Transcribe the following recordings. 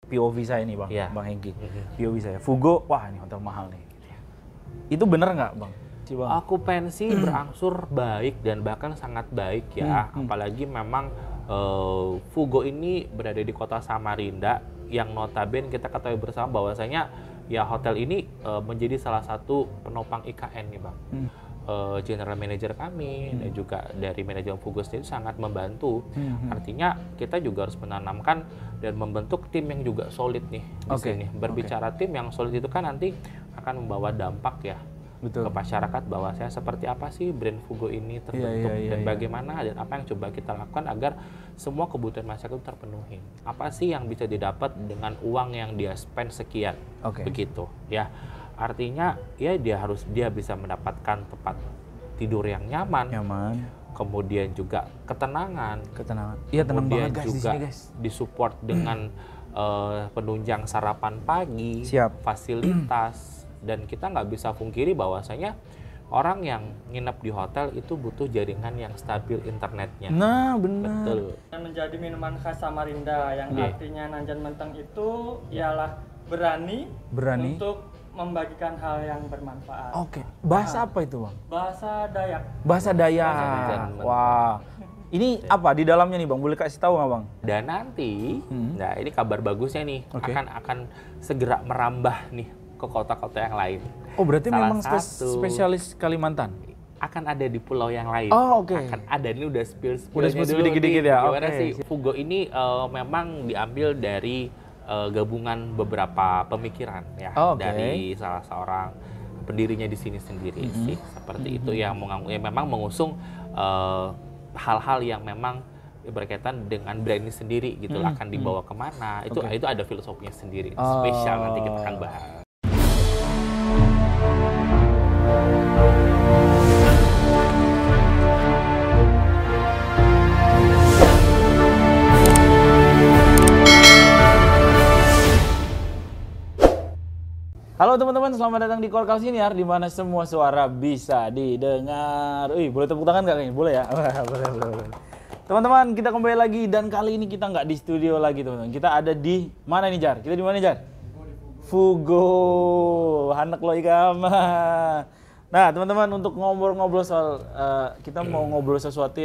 POV saya nih Bang, Iya. Bang Hengki. POV saya, Fugo, wah ini hotel mahal nih. Itu bener nggak Bang? Bang? Okupansi berangsur baik dan bahkan sangat baik ya. Apalagi memang Fugo ini berada di kota Samarinda yang notabene kita ketahui bersama bahwasanya ya hotel ini menjadi salah satu penopang IKN nih Bang. General manager kami dan juga dari manajemen Fugo sendiri sangat membantu. Artinya kita juga harus menanamkan dan membentuk tim yang juga solid nih di sini. Berbicara tim yang solid itu kan nanti akan membawa dampak ya. Ke masyarakat bahwa saya seperti apa sih brand Fugo ini terbentuk dan bagaimana dan apa yang coba kita lakukan agar semua kebutuhan masyarakat itu terpenuhi. Apa sih yang bisa didapat dengan uang yang dia spend sekian, begitu ya. Artinya ya dia bisa mendapatkan tempat tidur yang nyaman. Kemudian juga ketenangan. Iya, tenang kemudian banget guys, juga di sini, guys. disupport dengan penunjang sarapan pagi, fasilitas. Dan kita nggak bisa pungkiri bahwasanya orang yang nginep di hotel itu butuh jaringan yang stabil internetnya. Nah, benar. Betul. Yang menjadi minuman khas Samarinda yang artinya Nanjan Menteng itu ialah berani untuk membagikan hal yang bermanfaat. Bahasa apa itu Bang? Bahasa Dayak. Bahasa Dayak. Wah. Ini apa di dalamnya nih Bang? Boleh kasih tahu nggak Bang? Dan nanti, nah ini kabar bagusnya nih, akan segera merambah nih ke kota-kota yang lain. Oh, berarti memang spesialis Kalimantan? Akan ada di pulau yang lain. Akan ada, ini udah spill dikit-dikit ya. Gimana sih? Fugo ini memang diambil dari gabungan beberapa pemikiran ya dari salah seorang pendirinya di sini sendiri sih. Seperti itu yang memang mengusung hal-hal yang memang berkaitan dengan brand ini sendiri gitu, akan dibawa kemana, itu ada filosofinya sendiri, spesial nanti kita akan bahas. Halo teman-teman, selamat datang di Korkal Siniar, di mana semua suara bisa didengar. Boleh tepuk tangan nggak kayaknya? Boleh ya? Boleh. Teman-teman, kita kembali lagi dan kali ini kita nggak di studio lagi teman-teman. Kita ada di mana nih Jar? Kita di mana Jar? Fugo, Hanek lo ikama. Nah teman-teman, untuk ngobrol-ngobrol soal kita mau ngobrol sesuatu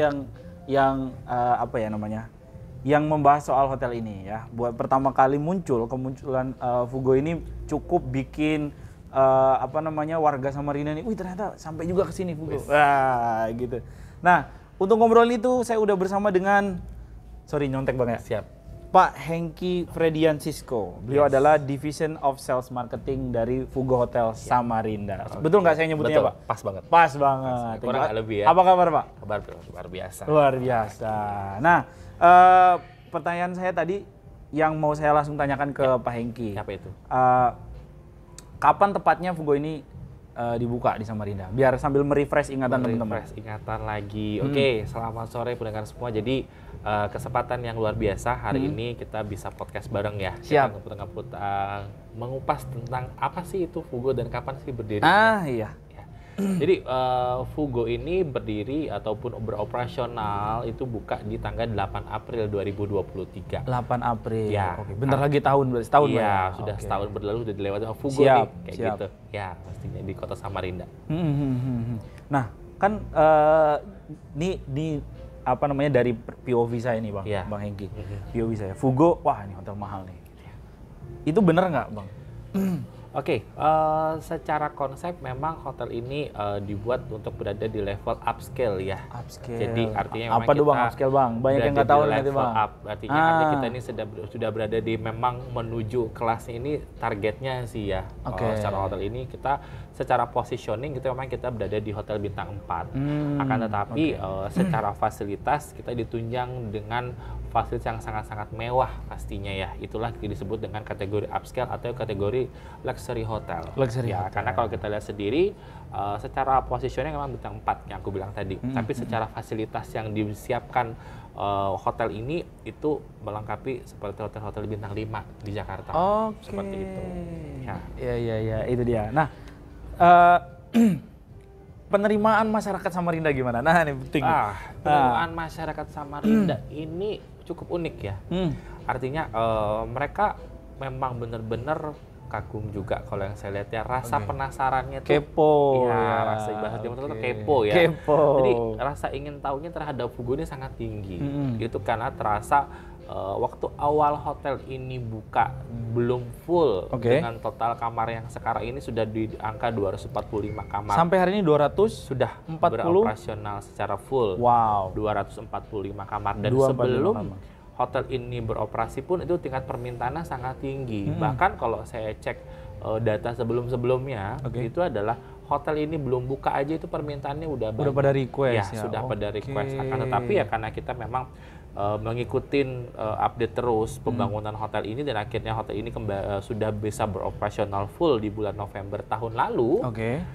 yang apa ya namanya? Yang membahas soal hotel ini ya. Buat pertama kali kemunculan Fugo ini cukup bikin apa namanya warga Samarinda ini, wih ternyata sampai juga ke sini Fugo. Wah, gitu. Nah, untuk ngobrol itu saya udah bersama dengan nyontek Bang ya. Siap. Pak Hengki Frediansysko. Beliau adalah Division of Sales Marketing dari Fugo Hotel Samarinda. Betul nggak saya nyebutnya, Betul, Pak? Pas banget. Pas banget. Kurang nggak lebih ya. Apa kabar, Pak? Kabar luar biasa. Luar biasa. Nah, pertanyaan saya tadi yang mau saya langsung tanyakan ke Pak Hengki. Apa itu? Kapan tepatnya Fugo ini dibuka di Samarinda? Biar sambil merefresh ingatan teman-teman. Merefresh ingatan lagi. Oke, selamat sore pendengar semua. Jadi kesempatan yang luar biasa hari ini kita bisa podcast bareng ya. Siap. Kita mengupas tentang apa sih itu Fugo dan kapan sih berdiri. Iya. Jadi Fugo ini berdiri ataupun beroperasional itu buka di tanggal 8 April 2023. 8 April. Ya. Oke, bentar lagi setahun Iya, ya. sudah setahun berlalu sudah dilewati Fugo nih kayak gitu. Ya, pastinya di kota Samarinda. Nah, kan ini apa namanya dari POV saya nih Bang, Bang Hengki. POV saya, Fugo, wah ini hotel mahal nih. Itu bener nggak Bang? Oke, secara konsep memang hotel ini dibuat untuk berada di level upscale ya. Upscale. Jadi artinya memang apa tuh Bang upscale Bang? Banyak yang nggak tahu nanti Bang. Artinya kita ini sudah berada di memang menuju kelas ini targetnya sih ya. Secara hotel ini kita secara positioning gitu memang kita berada di hotel bintang 4. Akan tetapi secara fasilitas kita ditunjang dengan fasilitas yang sangat-sangat mewah pastinya ya. Itulah disebut dengan kategori upscale atau kategori luxury hotel. Karena kalau kita lihat sendiri secara positioning memang bintang 4 yang aku bilang tadi. Tapi secara fasilitas yang disiapkan hotel ini itu melengkapi seperti hotel-hotel bintang 5 di Jakarta. Seperti itu. Ya, itu dia. Nah, penerimaan masyarakat Samarinda gimana? Nah, ini penting. Penerimaan masyarakat Samarinda ini cukup unik ya. Artinya mereka memang benar-benar kagum juga kalau yang saya lihat ya, rasa penasarannya tuh Kepo ya, rasa bahasa Timur itu kepo ya. Kepo. Jadi rasa ingin tahunya terhadap Fugo ini sangat tinggi. Itu karena terasa waktu awal hotel ini buka belum full dengan total kamar yang sekarang ini sudah di angka 245 kamar. Sampai hari ini 200 sudah beroperasional secara full. Wow. 245 kamar dan sebelum hotel ini beroperasi pun itu tingkat permintaannya sangat tinggi. Bahkan kalau saya cek data sebelum-sebelumnya itu adalah hotel ini belum buka aja itu permintaannya udah pada request ya. Sudah pada request. Akan tetapi ya karena kita memang mengikutin update terus pembangunan hotel ini dan akhirnya hotel ini sudah bisa beroperasional full di bulan November tahun lalu.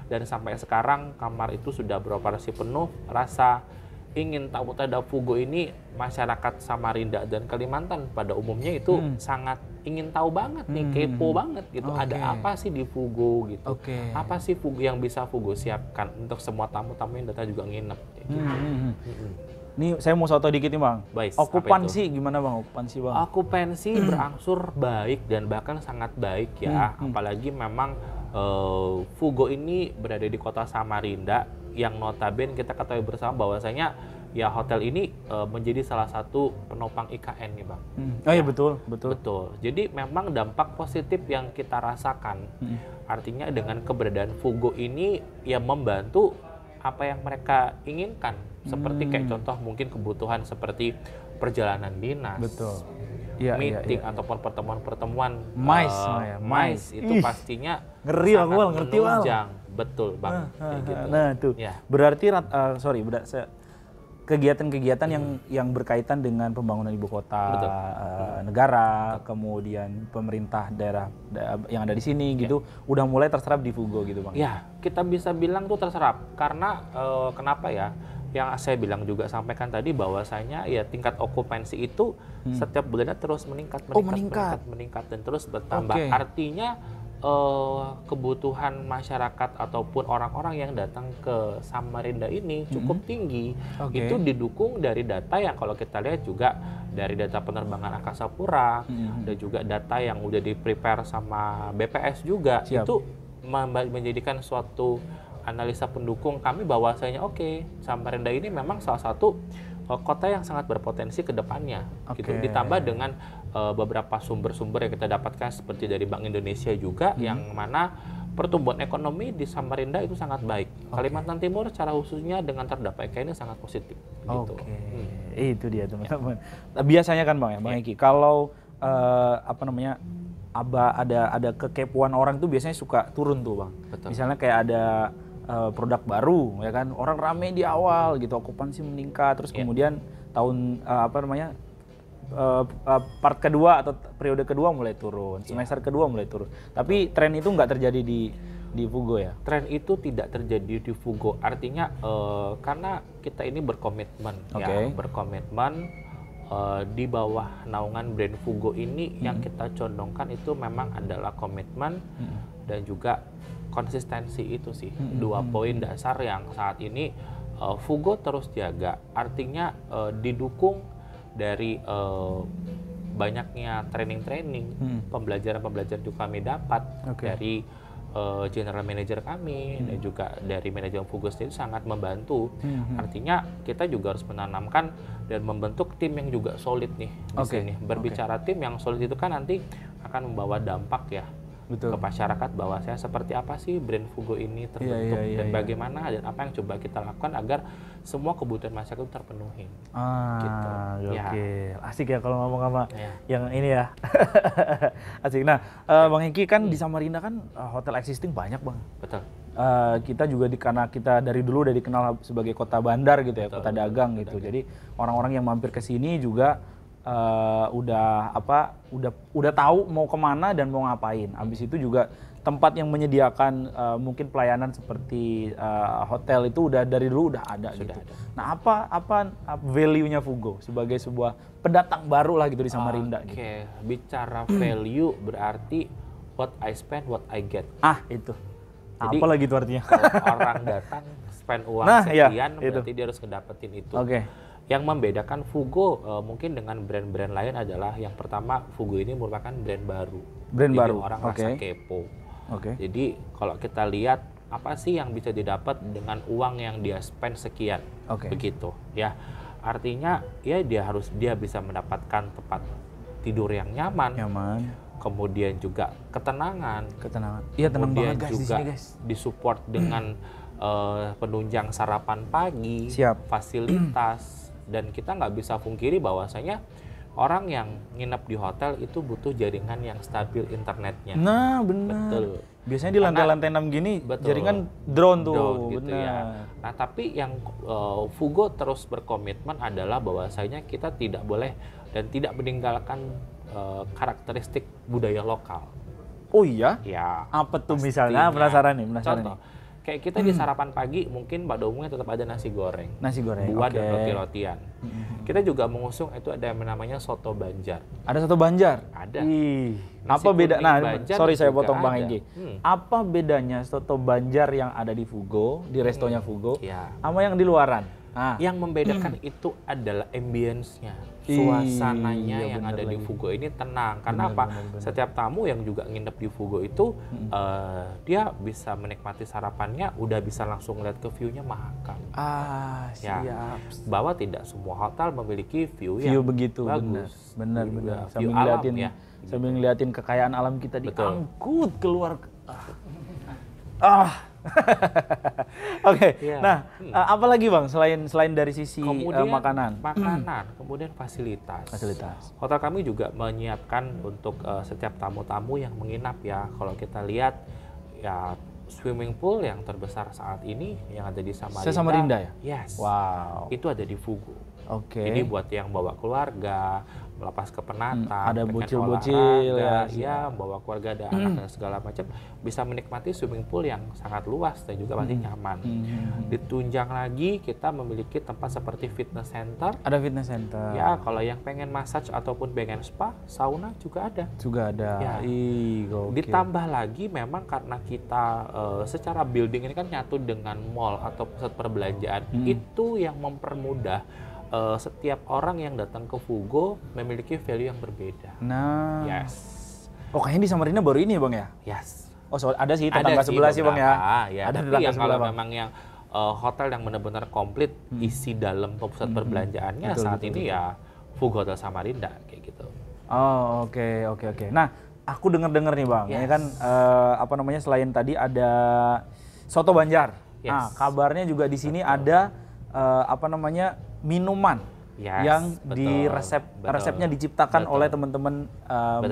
Dan sampai sekarang kamar itu sudah beroperasi penuh. Rasa ingin tahu terhadap Fugo ini masyarakat Samarinda dan Kalimantan pada umumnya itu sangat ingin tahu banget nih, kepo banget gitu. Ada apa sih di Fugo gitu? Apa sih Fugo yang bisa Fugo siapkan untuk semua tamu-tamu yang datang juga nginep? Gitu. Nih saya mau soto dikit nih Bang. Baik, okupansi gimana Bang? Okupansi Bang? Okupansi berangsur baik dan bahkan sangat baik ya. Apalagi memang Fugo ini berada di kota Samarinda yang notabene kita ketahui bersama bahwasanya ya hotel ini menjadi salah satu penopang IKN nih Bang. Oh iya betul. Jadi memang dampak positif yang kita rasakan. Artinya dengan keberadaan Fugo ini ya membantu apa yang mereka inginkan. Seperti kayak contoh mungkin kebutuhan seperti perjalanan dinas. Meeting ataupun pertemuan-pertemuan MICE itu pastinya ngeri Bang, ngerti Bang. Betul Bang. Gitu. Nah tuh, berarti kegiatan-kegiatan yang berkaitan dengan pembangunan ibu kota negara, kemudian pemerintah daerah yang ada di sini gitu, udah mulai terserap di Fugo gitu Bang. Ya, kita bisa bilang tuh terserap karena kenapa ya? Yang saya bilang juga sampaikan tadi bahwasanya ya tingkat okupansi itu setiap bulannya terus meningkat dan terus bertambah. Artinya kebutuhan masyarakat ataupun orang-orang yang datang ke Samarinda ini cukup tinggi. Itu didukung dari data yang kalau kita lihat juga dari data penerbangan Angkasa Pura dan juga data yang udah di-prepare sama BPS juga. Itu menjadikan suatu analisa pendukung kami bahwasanya Samarinda ini memang salah satu kota yang sangat berpotensi ke depannya gitu. Ditambah dengan beberapa sumber-sumber yang kita dapatkan seperti dari Bank Indonesia juga yang mana pertumbuhan ekonomi di Samarinda itu sangat baik. Kalimantan Timur secara khususnya dengan terdapat IKN ini sangat positif gitu. Itu dia teman-teman. Biasanya kan Bang ya, Bang Eki, kalau ada kekepuan orang tuh biasanya suka turun tuh Bang. Misalnya kayak ada produk baru ya kan, orang rame di awal gitu, okupansi meningkat, terus kemudian tahun part kedua atau periode kedua mulai turun, semester kedua mulai turun. Tapi tren itu nggak terjadi di Fugo ya? Tren itu tidak terjadi di Fugo, artinya karena kita ini berkomitmen di bawah naungan brand Fugo ini yang kita condongkan itu memang adalah komitmen dan juga konsistensi. Itu sih dua poin dasar yang saat ini Fugo terus jaga. Artinya didukung dari banyaknya training-training, pembelajaran-pembelajaran juga kami dapat dari general manager kami dan juga dari manajemen Fugo sendiri sangat membantu. Artinya kita juga harus menanamkan dan membentuk tim yang juga solid nih di sini. Berbicara tim yang solid itu kan nanti akan membawa dampak ya ke masyarakat bahwa saya seperti apa sih brand Fugo ini terbentuk dan bagaimana dan apa yang coba kita lakukan agar semua kebutuhan masyarakat itu terpenuhi. Gitu. Asik ya kalau ngomong sama yang ini ya. Asik. Nah, Bang Hengki kan di Samarinda kan hotel existing banyak Bang. Betul. Kita juga karena kita dari dulu udah dikenal sebagai kota bandar gitu ya, kota dagang gitu. Jadi orang-orang yang mampir ke sini juga udah tahu mau kemana dan mau ngapain. Habis itu juga tempat yang menyediakan mungkin pelayanan seperti hotel itu udah dari dulu udah ada gitu. Nah, apa value-nya Fugo sebagai sebuah pendatang baru lah gitu di Samarinda gitu. Bicara value berarti what I spend, what I get. Itu. Jadi, apa lagi itu artinya? Kalau orang datang spend uang sekian berarti dia harus ngedapetin itu. Yang membedakan Fugo mungkin dengan brand-brand lain adalah yang pertama, Fugo ini merupakan brand baru. Brand Jadi baru. orang Oke. rasa kepo. Oke. Jadi kalau kita lihat apa sih yang bisa didapat dengan uang yang dia spend sekian, Oke. begitu ya. Artinya ya dia bisa mendapatkan tempat tidur yang nyaman, kemudian juga ketenangan. Iya, tenang kemudian banget guys di juga sini guys. disupport dengan penunjang sarapan pagi, Siap. fasilitas, dan kita nggak bisa pungkiri bahwasanya orang yang nginep di hotel itu butuh jaringan yang stabil internetnya. Nah, benar. Betul. Biasanya di lantai-lantai 6 gini Betul. jaringan drone tuh. Gitu benar. ya. Nah, tapi yang Fugo terus berkomitmen adalah bahwasanya kita tidak boleh dan tidak meninggalkan karakteristik budaya lokal. Oh iya? Ya. Apa tuh pastinya. misalnya? Penasaran nih. Contoh, kayak kita di sarapan pagi mungkin pada umumnya tetap ada nasi goreng, Nasi goreng. buah oke. dan roti-rotian. Kita juga mengusung itu ada yang namanya soto Banjar. Ada soto Banjar? Ada. Ih, Nasi apa beda? kuning Nah, Banjar sorry saya juga potong Bang ada. Enggi. Apa bedanya soto Banjar yang ada di Fugo, di restonya Fugo, Ya. sama yang di luaran? Nah, Yang membedakan itu adalah ambience-nya, Iya, suasananya yang bener ada di lagi. Fugo ini tenang. Karena apa? Setiap tamu yang juga nginep di Fugo itu dia bisa menikmati sarapannya, udah bisa langsung lihat ke view-nya mahakam. siap. Bahwa tidak semua hotel memiliki view View yang begitu, bagus. benar. View Sambil alam ngeliatin, ya. sambil ngeliatin kekayaan alam kita Betul. diangkut keluar. Oke. Iya. Nah, apa lagi Bang selain dari sisi Kemudian makanan? kemudian fasilitas. Fasilitas. Hotel kami juga menyiapkan untuk setiap tamu-tamu yang menginap ya. Kalau kita lihat ya swimming pool yang terbesar saat ini yang ada di Samarinda. Samarinda ya? Yes. Wow. Itu ada di Fugo. Oke. Ini buat yang bawa keluarga, melepas kepenatan, ada pengen bocil-bocil olahraga, ya. bawa keluarga, ada anak dan segala macam, bisa menikmati swimming pool yang sangat luas dan juga pasti nyaman. Ditunjang lagi kita memiliki tempat seperti fitness center. Ada fitness center. Ya, kalau yang pengen massage ataupun pengen spa, sauna juga ada. Juga ada. Ya. Ih, gokil. Ditambah lagi memang karena kita secara building ini kan nyatu dengan mall atau pusat perbelanjaan, itu yang mempermudah setiap orang yang datang ke Fugo memiliki value yang berbeda. Nah. Yes. Oh, kayaknya di Samarinda baru ini ya, Bang ya? Yes. Oh, ada sih tetangga sebelah sih, Bang ya. Ya. Ada Tapi tetangga yang sebelah, kalau Bang. memang yang hotel yang benar-benar komplit isi dalam pusat perbelanjaannya Betul, saat ini ya Fugo Hotel Samarinda kayak gitu. Oh, oke. Nah, aku dengar nih, Bang. Ini kan selain tadi ada soto Banjar. Yes. Nah, kabarnya juga di sini ada minuman Yes, yang betul, resepnya diciptakan oleh teman-teman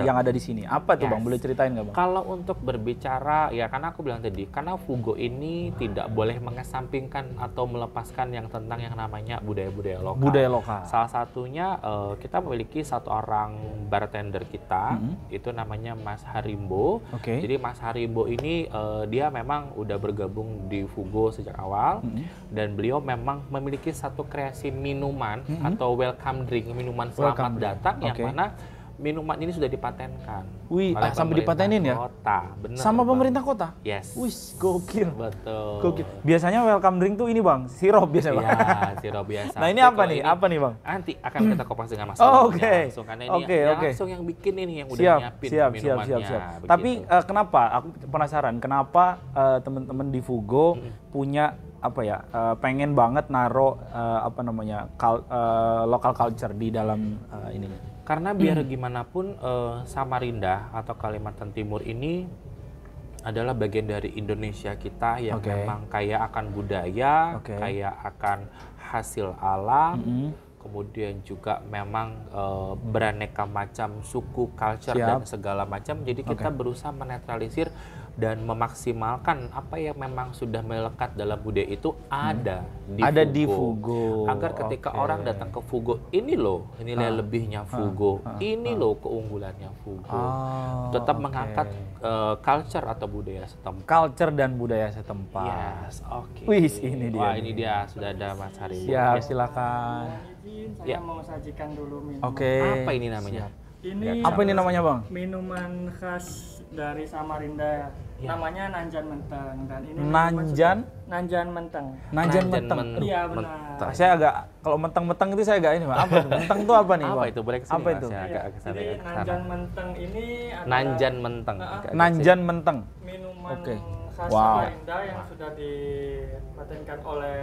yang ada di sini. Apa tuh, Yes. Bang? Boleh ceritain nggak, Bang? Kalau untuk berbicara, ya karena aku bilang tadi, karena Fugo ini tidak boleh mengesampingkan atau melepaskan yang tentang yang namanya budaya-budaya lokal. Budaya lokal. Salah satunya kita memiliki satu orang bartender kita, itu namanya Mas Harimbo. Oke. Jadi Mas Harimbo ini dia memang udah bergabung di Fugo sejak awal, dan beliau memang memiliki satu kreasi minuman atau welcome drink, minuman selamat Welcome drink. datang yang Oke. mana minuman ini sudah dipatenkan. Wih, oleh sampai pemerintah dipatenin ya? Kota, bener. Sama Bang. pemerintah kota? Yes. Wih, gokil. Betul. Gokil. Biasanya welcome drink tuh ini, Bang, sirup biasanya, Bang. Iya, sirup biasa. Nah, ini Tapi apa kalau nih? ini Apa nih, Bang? Nanti akan kita kopas dengan Mas Oh, Harimbo oke. langsung, karena ini Oke, dia oke. langsung yang bikin ini, yang udah Siap. nyiapin minumannya. begitu. Tapi kenapa? Aku penasaran. Kenapa teman-teman di Fugo punya pengen banget naro local culture di dalam ininya? Karena biar gimana pun Samarinda atau Kalimantan Timur ini adalah bagian dari Indonesia kita yang Oke. memang kaya akan budaya, Oke. kaya akan hasil alam, kemudian juga memang beraneka macam suku, culture, dan Siap. segala macam. Jadi kita berusaha menetralisir dan memaksimalkan apa yang memang sudah melekat dalam budaya itu ada di Fugo. Agar ketika orang datang ke Fugo, ini loh nilai lebihnya Fugo, ini loh keunggulannya Fugo. Tetap mengangkat culture atau budaya setempat. Culture dan budaya setempat. Yes, oke. Wih, ini dia. Wah, ini dia sudah ada Mas Harimbo. Siap, Ya. silakan. Izin, saya Ya. mau sajikan dulu minuman. Oke. Apa ini namanya? Ini Apa ini namanya, Bang? minuman khas dari Samarinda. Ya. Namanya Nanjan Menteng dan ini Nanjan? Nanjan Menteng. Nanjan menteng. Iya benar. Saya agak kalau menteng-menteng itu saya agak ini, Bang. Apa itu? Menteng itu apa nih, Apa Bang? itu? Boleh kesini, Apa Mas, itu? ya, agak ke sana, Jadi ya, ke sana. Nanjan Menteng ini adalah Nanjan Menteng. Nanjan menteng. minuman Oke. khas Wow. Samarinda yang sudah dipatenkan oleh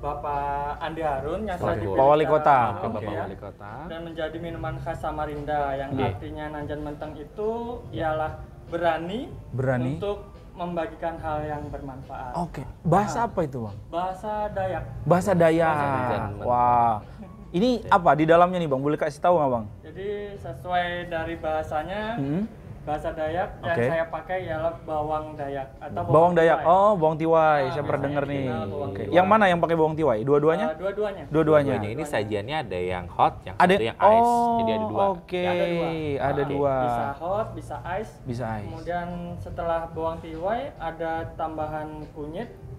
Bapak Andi Harun yang sudah Pak dipilih Wali secara Kota. langsung, Bapak ya. Wali Kota. Dan menjadi minuman khas Samarinda yang Iya. artinya Nanjan Menteng itu ialah berani untuk membagikan hal yang bermanfaat. Oke. Bahasa apa itu, Bang? Bahasa Dayak. Bahasa Dayak. Dayak. Wah. Ini apa di dalamnya nih, Bang? Boleh kasih tahu nggak, Bang? Jadi sesuai dari bahasanya, bahasa Dayak yang Oke. saya pakai ialah bawang Dayak atau Bawang Dayak. tiwai. Oh, bawang tiwai. Saya Nah, pernah dengar nih. biasanya dikenal bawang Oke. tiwai. Yang mana yang pakai bawang tiwai? Dua-duanya? Dua-duanya. Dua-duanya. Dua-duanya ini sajiannya ada yang hot, yang Ada satu yang ice. Oh, Jadi ada dua. Oke. Ya, Ada Oke. dua. Bisa hot, bisa ice. Bisa ice. Kemudian setelah bawang tiwai ada tambahan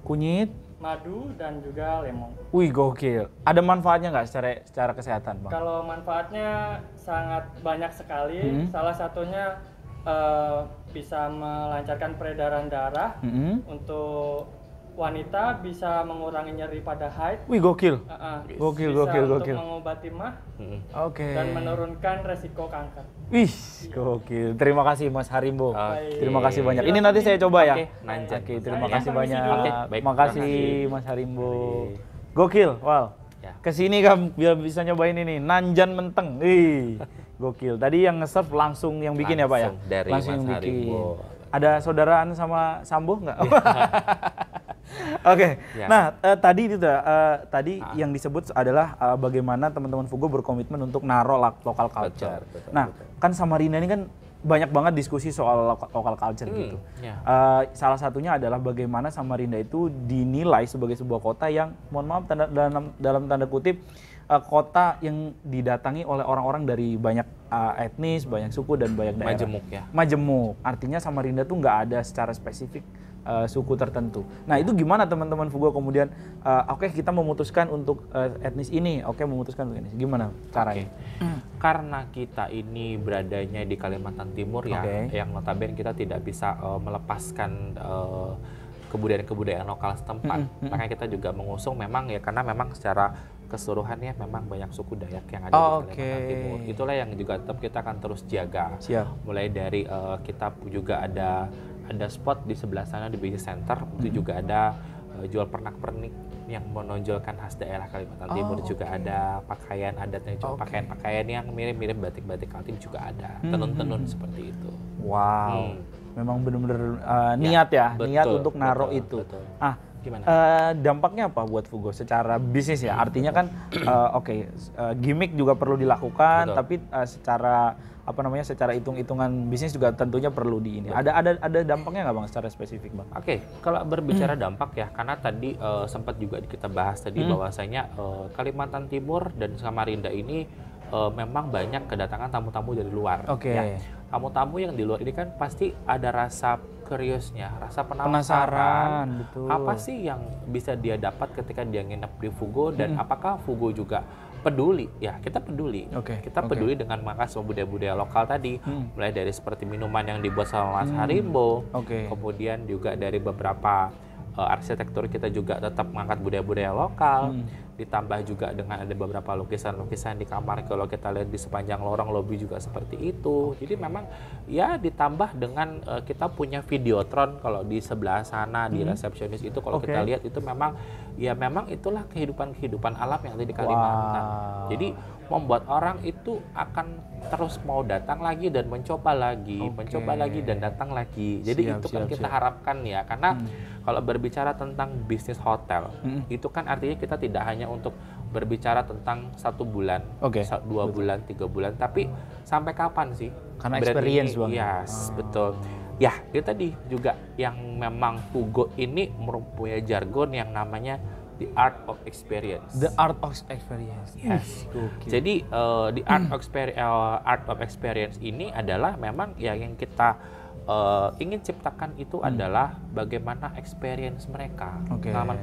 Kunyit. madu dan juga lemon. Wih, gokil. Ada manfaatnya nggak secara kesehatan, Bang? Kalau manfaatnya sangat banyak sekali. Salah satunya bisa melancarkan peredaran darah. Untuk wanita bisa mengurangi nyeri pada haid. Wih, gokil. Bisa untuk mengobati mah Oke. dan menurunkan resiko kanker. Wih, gokil. Terima kasih Mas Harimbo. Baik. Terima kasih banyak. Ini nanti saya coba ya. Oke, Nanjan. Oke, terima Saya kasih permisi banyak. dulu. Oke, baik. Terima kasih Terima kasih. Mas Harimbo. Gokil, wow. Ya. Kesini kan biar bisa nyobain ini Nanjan Menteng. Ih, gokil. Tadi yang nge-serve langsung yang bikin ya, Pak ya? Langsung dari Langsung Mas yang bikin. Harimbo. Ada saudaraan sama Sambo nggak? Oke. Ya. Nah, tadi itu tadi yang disebut adalah bagaimana teman-teman Fugo berkomitmen untuk naro lokal culture. Betul, Nah, kan Samarinda ini kan banyak banget diskusi soal lokal culture gitu. ya. Salah satunya adalah bagaimana Samarinda itu dinilai sebagai sebuah kota yang, mohon maaf dalam tanda kutip, kota yang didatangi oleh orang-orang dari banyak etnis, banyak suku dan banyak daerah. Majemuk ya. Majemuk. Artinya Samarinda tuh nggak ada secara spesifik suku tertentu. Nah, itu gimana teman-teman Fugo kemudian oke, kita memutuskan untuk etnis ini, oke memutuskan untuk ini. Gimana caranya? Karena kita ini beradanya di Kalimantan Timur ya, Oke. yang notabene kita tidak bisa melepaskan kebudayaan-kebudayaan lokal setempat. Makanya kita juga mengusung memang ya, karena memang secara keseluruhannya memang banyak suku Dayak yang ada di Kalimantan Timur. Itulah yang juga tetap kita akan terus jaga. Siap. Mulai dari kita juga ada spot di sebelah sana di Business Center, itu juga ada jual pernak-pernik yang menonjolkan khas daerah Kalimantan Timur, juga ada pakaian adatnya, juga pakaian-pakaian yang mirip-mirip batik-batik Kaltim juga ada, tenun-tenun seperti itu. Wow. Memang benar-benar niat ya, betul, niat untuk naruh betul, itu. betul. Ah, Gimana? Dampaknya apa buat Fugo secara bisnis ya? Artinya kan gimmick juga perlu dilakukan, Betul. tapi secara hitung-hitungan bisnis juga tentunya perlu di ini. Ada dampaknya nggak, Bang, secara spesifik, Bang? Oke, kalau berbicara dampak ya, karena tadi sempat juga kita bahas tadi bahwasanya Kalimantan Timur dan Samarinda ini memang banyak kedatangan tamu-tamu dari luar. Oke. Ya. Tamu-tamu yang di luar ini kan pasti ada rasa curious-nya, rasa Penasaran, penasaran. betul. Apa sih yang bisa dia dapat ketika dia nginep di Fugo, dan apakah Fugo juga peduli? Ya, kita peduli. Oke, Kita oke. peduli dengan mengangkat budaya-budaya lokal tadi, mulai dari seperti minuman yang dibuat sama Mas Harimbo, Oke. kemudian juga dari beberapa arsitektur kita juga tetap mengangkat budaya-budaya lokal, ditambah juga dengan ada beberapa lukisan-lukisan di kamar, kalau kita lihat di sepanjang lorong lobi juga seperti itu. Jadi memang ya ditambah dengan kita punya videotron kalau di sebelah sana di resepsionis itu, kalau kita lihat itu memang itulah kehidupan alam yang ada di Kalimantan. Wow. Jadi membuat orang itu akan terus mau datang lagi dan mencoba lagi, mencoba lagi dan datang lagi. Jadi itu kan kita harapkan ya, karena kalau berbicara tentang bisnis hotel, itu kan artinya kita tidak hanya untuk berbicara tentang 1 bulan, 2 bulan, 3 bulan, tapi sampai kapan sih? Karena Brand experience, ini, Bang. Yes, betul. Ya, itu tadi juga yang memang Fugo ini mempunyai jargon yang namanya the art of experience. The art of experience. Yes. Gokil. Jadi the art of experience ini adalah memang yang kita ingin ciptakan itu adalah bagaimana experience mereka,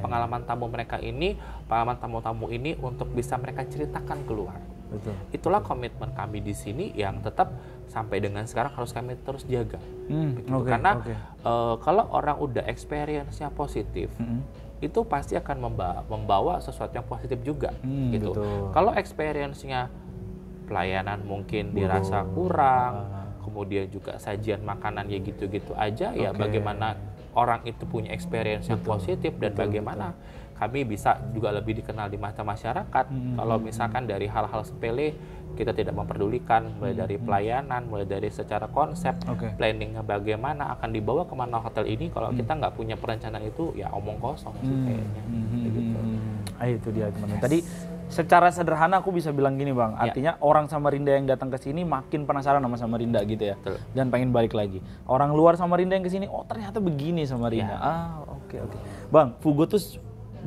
pengalaman tamu mereka ini, pengalaman tamu-tamu ini untuk bisa mereka ceritakan keluar. betul. Itulah komitmen kami di sini yang tetap sampai dengan sekarang harus kami terus jaga. Begitu. Karena kalau orang udah experience-nya positif, itu pasti akan membawa sesuatu yang positif juga. Gitu. Kalau experience-nya pelayanan mungkin dirasa kurang, kemudian juga sajian makanan ya gitu-gitu aja, ya bagaimana orang itu punya experience yang positif dan bagaimana kami bisa juga lebih dikenal di mata masyarakat. Kalau misalkan dari hal-hal sepele kita tidak memperdulikan, mulai dari pelayanan, mulai dari secara konsep, planningnya bagaimana, akan dibawa kemana hotel ini, kalau kita nggak punya perencanaan itu ya omong kosong sih kayaknya. Gitu. Itu dia teman-teman. Tadi secara sederhana aku bisa bilang gini Bang, artinya orang Samarinda yang datang ke sini makin penasaran sama Samarinda gitu ya. Betul. Dan pengen balik lagi. Orang luar Samarinda yang ke sini, oh ternyata begini Samarinda. Oke. Bang, Fugo tuh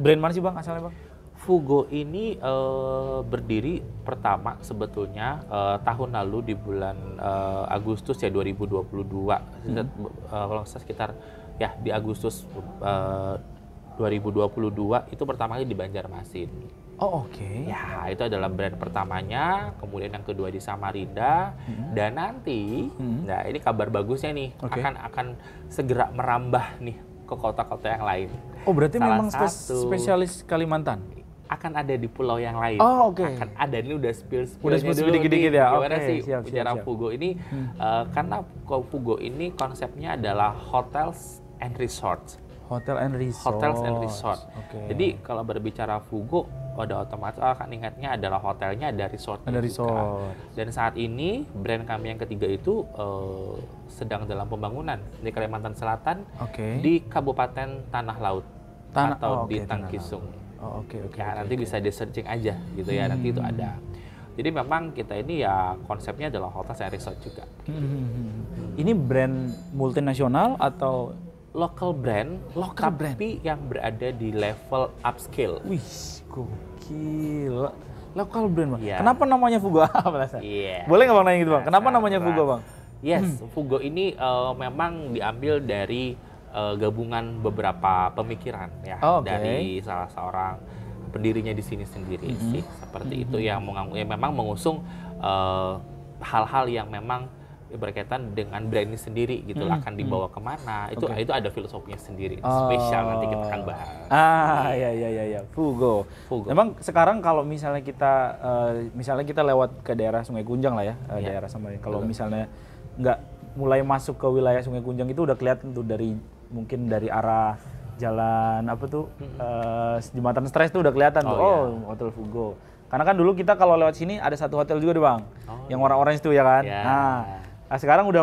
brand mana sih Bang asalnya Bang? Fugo ini berdiri pertama sebetulnya tahun lalu di bulan Agustus ya 2022. Kalau sekitar ya di Agustus 2022 itu pertama kali di Banjarmasin. Ya, itu adalah brand pertamanya, kemudian yang kedua di Samarinda, dan nanti, nah ini kabar bagusnya nih, akan segera merambah nih ke kota-kota yang lain. Oh, berarti memang spesialis Kalimantan? Akan ada di pulau yang lain. Akan ada, ini udah spill dikit-dikit ya. Gimana sih bicara Fugo ini? Karena Fugo ini konsepnya adalah hotels and resorts. Hotels and resort. Jadi kalau berbicara Fugo, udah otomatis akan ingatnya adalah hotelnya, ada resortnya juga. Dan saat ini brand kami yang ketiga itu sedang dalam pembangunan di Kalimantan Selatan, di Kabupaten Tanah Laut atau di Tangkisung. Nanti bisa di searching aja gitu ya, nanti itu ada. Jadi memang kita ini ya konsepnya adalah hotel and resort juga. Ini brand multinasional atau local brand, tapi yang berada di level upscale. Wih, gokil. Local brand Bang. Kenapa namanya Fugo? Boleh nggak Bang nanya gitu Bang? Kenapa namanya Fugo Bang? Yes, Fugo ini memang diambil dari gabungan beberapa pemikiran ya dari salah seorang pendirinya di sini sendiri sih. Seperti itu yang memang mengusung hal-hal yang memang berkaitan dengan brand ini sendiri gitu, akan dibawa kemana, itu ada filosofinya sendiri, spesial nanti kita akan bahas. Ya, Fugo. Memang sekarang kalau misalnya kita lewat ke daerah Sungai Kunjang lah ya, daerah Samarinda. Kalau misalnya nggak mulai masuk ke wilayah Sungai Kunjang itu udah kelihatan tuh mungkin dari arah jalan Jembatan Stres tuh udah kelihatan Hotel Fugo. Karena kan dulu kita kalau lewat sini ada satu hotel juga deh Bang, yang orang-orang itu ya kan. Nah, sekarang udah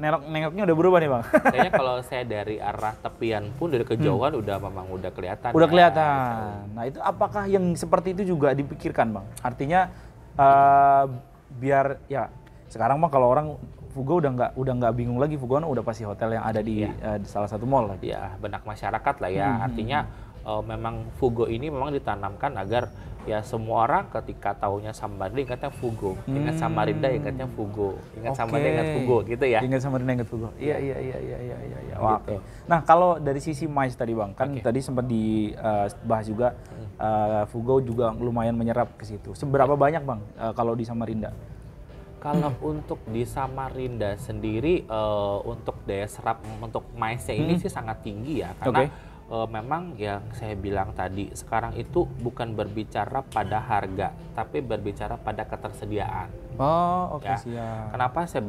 nengoknya udah berubah nih Bang. Kayaknya kalau saya dari arah tepian pun dari kejauhan memang udah kelihatan. Udah kelihatan. Nah, itu apakah yang seperti itu juga dipikirkan Bang? Artinya biar ya sekarang mah kalau orang Fugo udah nggak bingung lagi, Fugo udah pasti hotel yang ada di salah satu mall lagi. Ya, benak masyarakat lah ya. Artinya memang Fugo ini memang ditanamkan agar ya semua orang ketika taunya Samarinda ingatnya Fugo, ingat Samarinda ingatnya Fugo, ingat Samarinda ingat Fugo gitu ya. Ingat Samarinda ingat Fugo. Iya. Gitu. Nah, kalau dari sisi MICE tadi Bang, kan tadi sempat dibahas juga Fugo juga lumayan menyerap ke situ. Seberapa banyak Bang kalau di Samarinda? Kalau untuk di Samarinda sendiri untuk daya serap untuk MICE-nya ini sih sangat tinggi ya, karena memang yang saya bilang tadi, sekarang itu bukan berbicara pada harga, tapi berbicara pada ketersediaan. Siap. Kenapa saya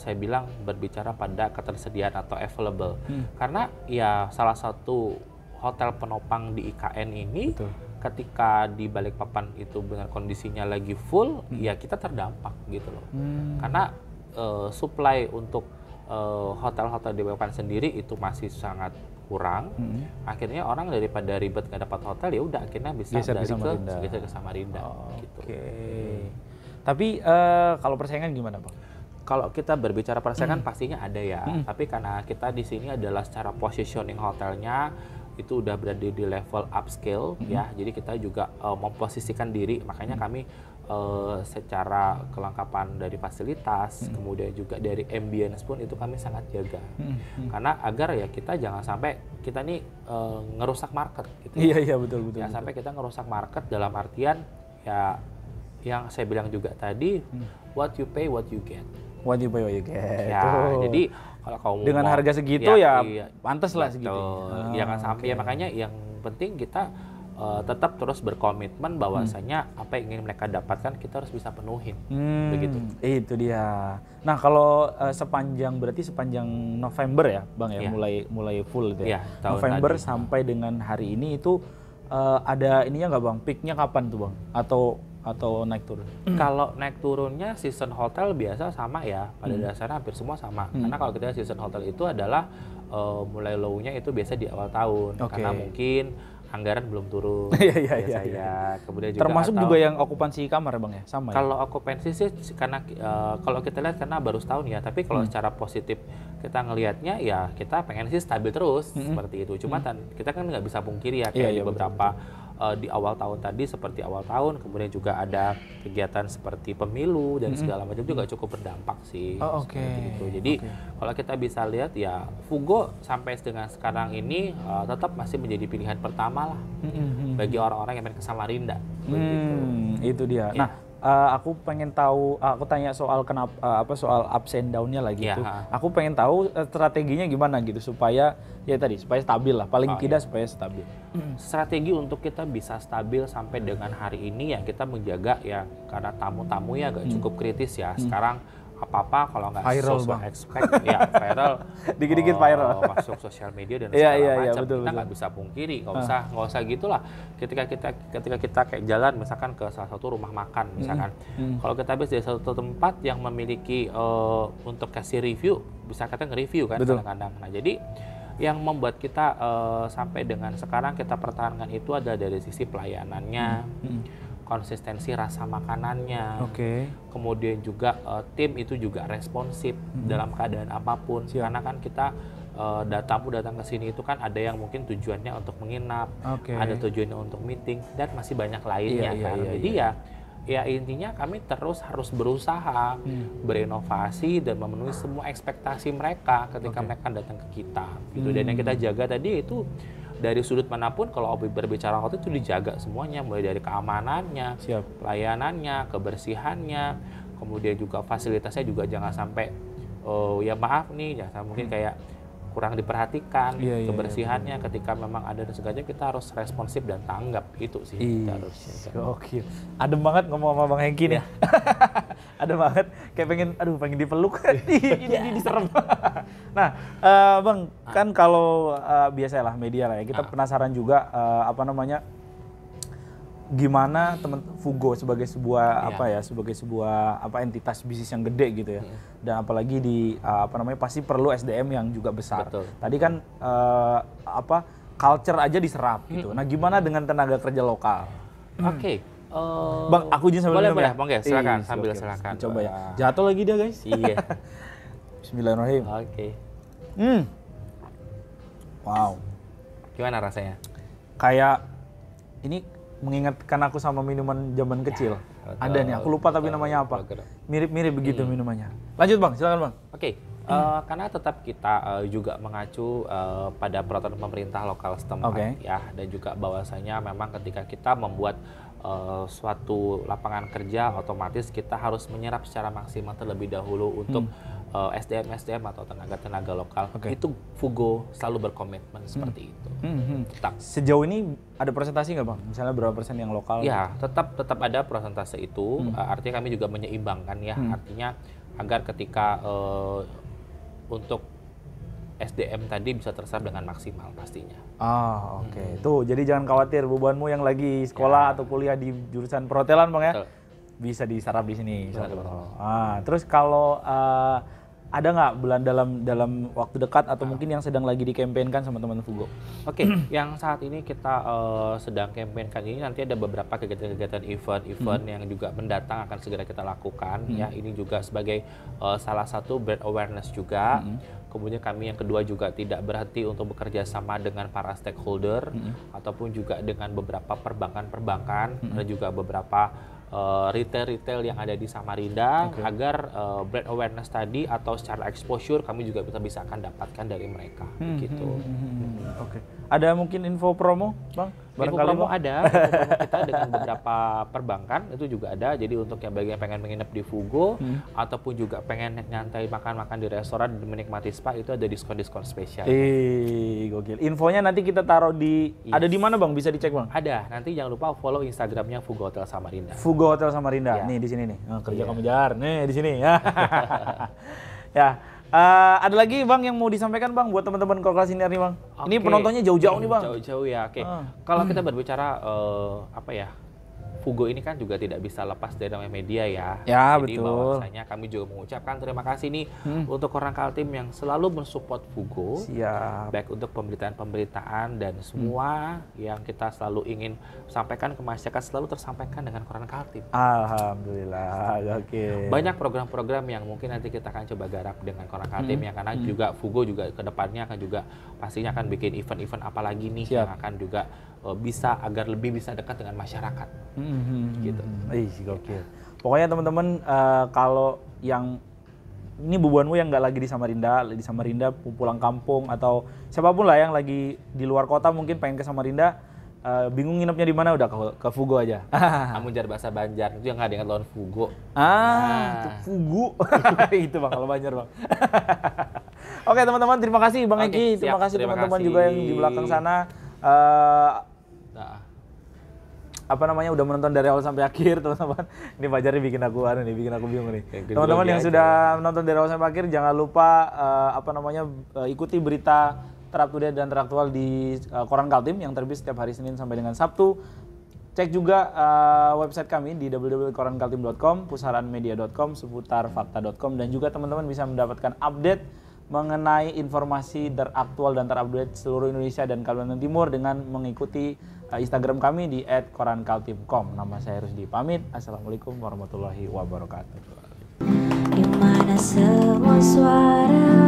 saya bilang berbicara pada ketersediaan atau available? Karena ya salah satu hotel penopang di IKN ini, ketika di Balikpapan itu dengan kondisinya lagi full, ya kita terdampak gitu loh. Karena supply untuk hotel-hotel di Balikpapan sendiri itu masih sangat kurang. Akhirnya orang daripada ribet nggak dapat hotel, ya udah akhirnya bisa geser ke Samarinda. Gitu. Tapi kalau persaingan gimana Bang? Kalau kita berbicara persaingan pastinya ada ya. Tapi karena kita di sini adalah secara positioning hotelnya itu udah berada di level upscale ya. Jadi kita juga memposisikan diri, makanya kami secara kelengkapan dari fasilitas, kemudian juga dari ambience pun itu kami sangat jaga. Karena agar ya kita jangan sampai kita nih ngerusak market gitu. Iya betul. Sampai kita ngerusak market dalam artian ya yang saya bilang juga tadi, what you pay, what you get. What you pay, what you get. Ya, jadi kalau kamu dengan mau, harga segitu ya pantas lah segitu. Jangan sampai ya, makanya yang penting kita tetap terus berkomitmen bahwasanya apa yang ingin mereka dapatkan kita harus bisa penuhin. Begitu. Itu dia. Nah, kalau berarti sepanjang November ya, Bang ya, mulai full gitu ya. November tadi, sampai dengan hari ini itu ada ininya nggak Bang? Peaknya kapan tuh Bang? Atau naik turun? Kalau naik turunnya season hotel biasa sama ya, pada dasarnya hampir semua sama. Karena kalau kita season hotel itu adalah mulai low-nya itu biasa di awal tahun, karena mungkin anggaran belum turun. Iya. Kemudian juga termasuk juga yang okupansi kamar Bang ya, sama ya? Kalau okupansi sih karena kalau kita lihat karena baru setahun ya, tapi kalau secara positif kita ngelihatnya ya kita pengen sih stabil terus seperti itu. Cuma kita kan nggak bisa pungkiri ya kayak beberapa di awal tahun tadi seperti awal tahun, kemudian juga ada kegiatan seperti pemilu dan segala macam juga cukup berdampak sih. Gitu. Jadi kalau kita bisa lihat ya Fugo sampai dengan sekarang ini tetap masih menjadi pilihan pertama lah bagi orang-orang yang main ke Samarinda. Itu dia. Nah, aku pengen tahu, aku tanya soal kenapa soal ups and down-nya lagi gitu. Aku pengen tahu strateginya gimana gitu supaya supaya stabil lah, paling tidak supaya stabil. Strategi untuk kita bisa stabil sampai dengan hari ini ya kita menjaga ya, karena tamu-tamu ya agak cukup kritis ya. Sekarang apa-apa kalau nggak sesuai expect ya viral, dikit-dikit viral masuk sosial media dan segala macam. Betul, kita nggak bisa pungkiri, nggak usah gitulah. Ketika kita kayak jalan misalkan ke salah satu rumah makan misalkan, kalau kita habis dari satu tempat yang memiliki untuk kasih review, bisa kita nge-review kan kadang-kadang. Nah jadi yang membuat kita sampai dengan sekarang kita pertahankan itu adalah dari sisi pelayanannya, konsistensi rasa makanannya, kemudian juga tim itu juga responsif dalam keadaan apapun. Karena kan kita tamu datang ke sini itu kan ada yang mungkin tujuannya untuk menginap, ada tujuannya untuk meeting dan masih banyak lainnya kan. Jadi ya intinya kami terus harus berusaha berinovasi dan memenuhi semua ekspektasi mereka ketika mereka datang ke kita gitu. Dan yang kita jaga tadi itu dari sudut manapun kalau berbicara hotel itu dijaga semuanya, mulai dari keamanannya, pelayanannya, kebersihannya, kemudian juga fasilitasnya juga jangan sampai ya maaf nih, jangan mungkin kayak kurang diperhatikan, kebersihannya ketika memang ada dan segala kita harus responsif dan tanggap, itu sih kita harusnya. Oke, adem banget ngomong sama Bang Hengki nih. Adem banget, kayak pengen dipeluk. ini serem. Nah, Bang, kan kalau biasalah media lah ya, kita penasaran juga gimana Fugo sebagai sebuah entitas bisnis yang gede gitu ya, dan apalagi di pasti perlu SDM yang juga besar. Tadi kan culture aja diserap gitu. Nah, gimana dengan tenaga kerja lokal? Bang, aku izin sambil minum ya. Boleh, silakan sambil silakan. Coba ya. Jatuh lagi dia, guys. Iya. Bismillahirrahmanirrahim. Wow. Gimana rasanya? Kayak ini mengingatkan aku sama minuman zaman kecil. Ada nih, aku lupa tapi namanya apa. Mirip-mirip begitu minumannya. Lanjut Bang, silakan Bang. Karena tetap kita juga mengacu pada peraturan pemerintah lokal setempat ya, dan juga bahwasanya memang ketika kita membuat suatu lapangan kerja, otomatis kita harus menyerap secara maksimal terlebih dahulu untuk SDM atau tenaga lokal. Itu Fugo selalu berkomitmen seperti itu. Sejauh ini ada presentasi nggak Bang? Misalnya berapa persen yang lokal? Ya, tetap ada persentase itu. Artinya kami juga menyeimbangkan ya. Artinya agar ketika untuk SDM tadi bisa terserap dengan maksimal pastinya. Tuh, jadi jangan khawatir bebanmu yang lagi sekolah atau kuliah di jurusan perhotelan Bang ya. Bisa diserap di sini. Terus kalau ada nggak dalam waktu dekat atau mungkin yang sedang lagi dikampanyekan sama teman-teman Fugo? Yang saat ini kita sedang kampanyekan ini, nanti ada beberapa kegiatan-kegiatan event yang juga mendatang akan segera kita lakukan. Ya, ini juga sebagai salah satu brand awareness juga. Kemudian kami yang kedua juga tidak berhenti untuk bekerja sama dengan para stakeholder ataupun juga dengan beberapa perbankan dan juga beberapa retail yang ada di Samarinda agar brand awareness tadi atau secara exposure kami juga bisa akan dapatkan dari mereka gitu. Ada mungkin info promo Bang? Info promo ada, info promo kita dengan beberapa perbankan itu juga ada. Jadi untuk yang bagi yang pengen menginap di Fugo ataupun juga pengen nyantai makan-makan di restoran dan menikmati spa itu ada diskon-diskon spesial. Gokil. Infonya nanti kita taruh di ada di mana Bang? Bisa dicek Bang? Ada. Nanti jangan lupa follow Instagramnya Fugo Hotel Samarinda. Fugo Hotel Samarinda. Ya. Nih di sini nih. Kerja kamu jar. Nih di sini ya. Ya. Ada lagi Bang yang mau disampaikan Bang buat teman-teman Kolkar Siniar nih Bang. Ini penontonnya jauh-jauh nih Bang. Jauh-jauh ya. Oke. Kalau kita berbicara apa ya? Fugo ini kan juga tidak bisa lepas dari namanya media ya. Ya, Jadi betul. bahwasanya kami juga mengucapkan terima kasih nih untuk orang Kaltim yang selalu mensupport Fugo. Siap. Baik untuk pemberitaan-pemberitaan dan semua yang kita selalu ingin sampaikan ke masyarakat selalu tersampaikan dengan koran Kaltim. Alhamdulillah. Oke. Banyak program-program yang mungkin nanti kita akan coba garap dengan koran Kaltim ya, karena juga Fugo juga ke depannya akan juga pastinya akan bikin event-event apa lagi nih Siap. yang akan juga bisa agar lebih bisa dekat dengan masyarakat. Gitu. Gokil. Pokoknya teman-teman kalau yang ini bubuanmu yang nggak lagi di Samarinda pulang kampung atau siapapun lah yang lagi di luar kota mungkin pengen ke Samarinda, bingung nginepnya di mana udah ke Fugo aja. Kamu jar bahasa Banjar itu yang nggak ada yang lawan Fugo. Itu Fugo. Itu Bang kalau Banjar Bang. Oke teman-teman, terima kasih Bang Eki, terima kasih teman-teman juga yang di belakang sana. Apa namanya udah menonton dari awal sampai akhir teman-teman. Ini Fajar bikin aku bingung nih. Teman-teman yang sudah menonton dari awal sampai akhir jangan lupa ikuti berita terupdate dan teraktual di Koran Kaltim yang terbit setiap hari Senin sampai dengan Sabtu. Cek juga website kami di www.korankaltim.com, pusaranmedia.com, seputarfakta.com, dan juga teman-teman bisa mendapatkan update mengenai informasi teraktual dan terupdate seluruh Indonesia dan Kalimantan Timur dengan mengikuti Instagram kami di @korankaltim.com. Nama saya Rusdi pamit. Assalamualaikum warahmatullahi wabarakatuh. Di mana semua suara